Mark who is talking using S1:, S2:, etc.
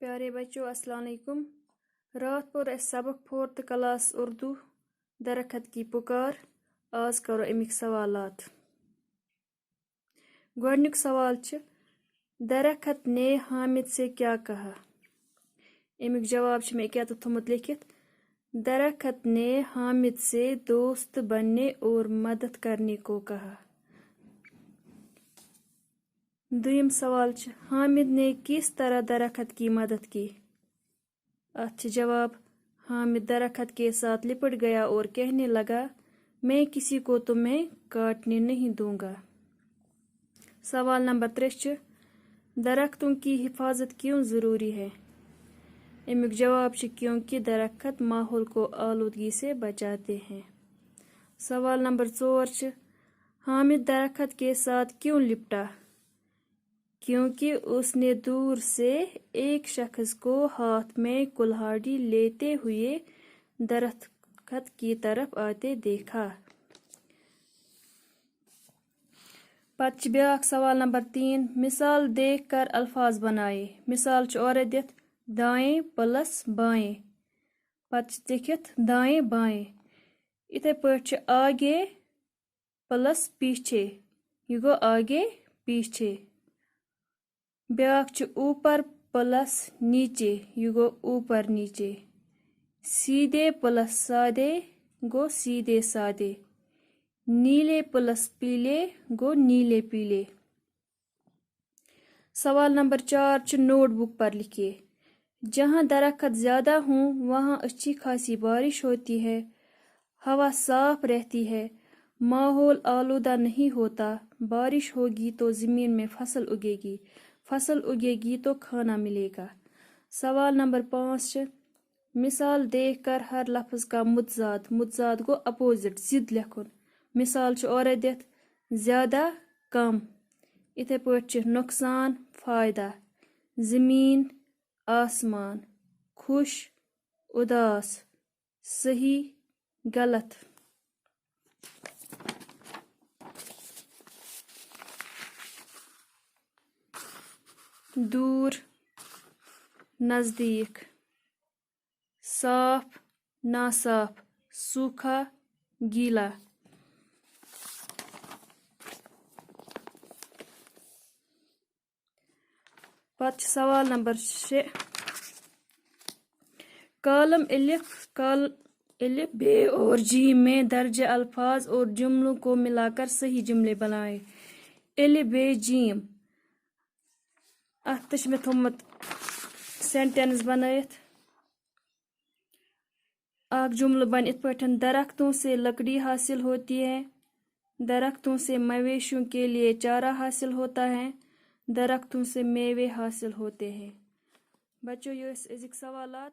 S1: پیارے بچوں السلام علیکم۔ رات پور اس سبق 4th کلاس اردو درخت کی پکار۔ آز کرو امک سوالات۔ گۄڈنیُک سوال چھُ درخت نے حامد سے کیا کہا؟ امیک جواب چھُ مےٚ أکیٛاہ تھوٚمُت لیکھِتھ۔ درخت نے حامد سے دوست بننے اور مدد کرنے کو کہا۔ دویم سوال چھُ حامد نے کس طرح درخت کی مدد کی؟ اتھ چھُ جواب حامد درخت کے ساتھ لپٹ گیا اور کہنے لگا میں کسی کو تمہیں کاٹنے نہیں دوں گا۔ سوال نمبر 3 چھُ درختوں کی حفاظت کیوں ضروری ہے؟ امیک جواب چھُ کیونکہ درخت ماحول کو آلودگی سے بچاتے ہیں۔ سوال نمبر 4 چھُ حامد درخت کے ساتھ کیوں لپٹا؟ کیونکہ اس نے دور سے ایک شخص کو ہاتھ میں کلہاڑی لیتے ہوئے درخت کی طرف آتے دیکھا۔ پتہ چھُ بیاکھ سوال نمبر 3 مثال دیکھ کر الفاظ بنائے۔ مثال چھُ اورے دِتھ دائیں پلس بائیں، پتہ چھُ لیکھِتھ دائیں بائیں۔ اتھے پٲٹھۍ چھُ آگے پلس پیچھے، یہ گو آگے پیچھے۔ بیاکھ چھُ اوپر پلس نیچے، یہ گو اوپر نیچے۔ سیدھے پلس سادے گو سیدھے سادے۔ نیلے پلس پیلے گو نیلے پیلے۔ سوال نمبر 4 چھُ نوٹ بک پر لکھیے۔ جہاں درخت زیادہ ہوں وہاں اچھی خاصی بارش ہوتی ہے، ہوا صاف رہتی ہے، ماحول آلودہ نہیں ہوتا، بارش ہوگی تو زمین میں فصل اگے گی، فصل اگے گی تو کھانا ملے گا۔ سوال نمبر 5 چھُ مثال دیکھ کر ہر لفظ کا متضاد، متضاد گو اپوزٹ، ضد لیکھن۔ مثال چھُ اورے دِتھ زیادہ کم، اتھے پٲٹھۍ چھُ نقصان فائدہ، زمین آسمان، خوش اداس، صحیح غلط۔ دور نزدیک، صاف ناصاف، سوکھا گیلا۔ پتہ چھُ سوال نمبر 6 کالم الف ب اور جیم میں درج الفاظ اور جملوں کو ملا کر صحیح جملے بنائے۔ الف ب جیم اتھ چھُ مےٚ تھوٚمُت سینٹینس بنائیتھ۔ اکھ جملہ بن اتھ پٲٹھۍ درختوں سے لکڑی حاصل ہوتی ہے، درختوں سے مویشیوں کے لیے چارہ حاصل ہوتا ہے، درختوں سے میوے حاصل ہوتے ہیں۔ بچوں یہ ٲسۍ أزِکۍ سوالات۔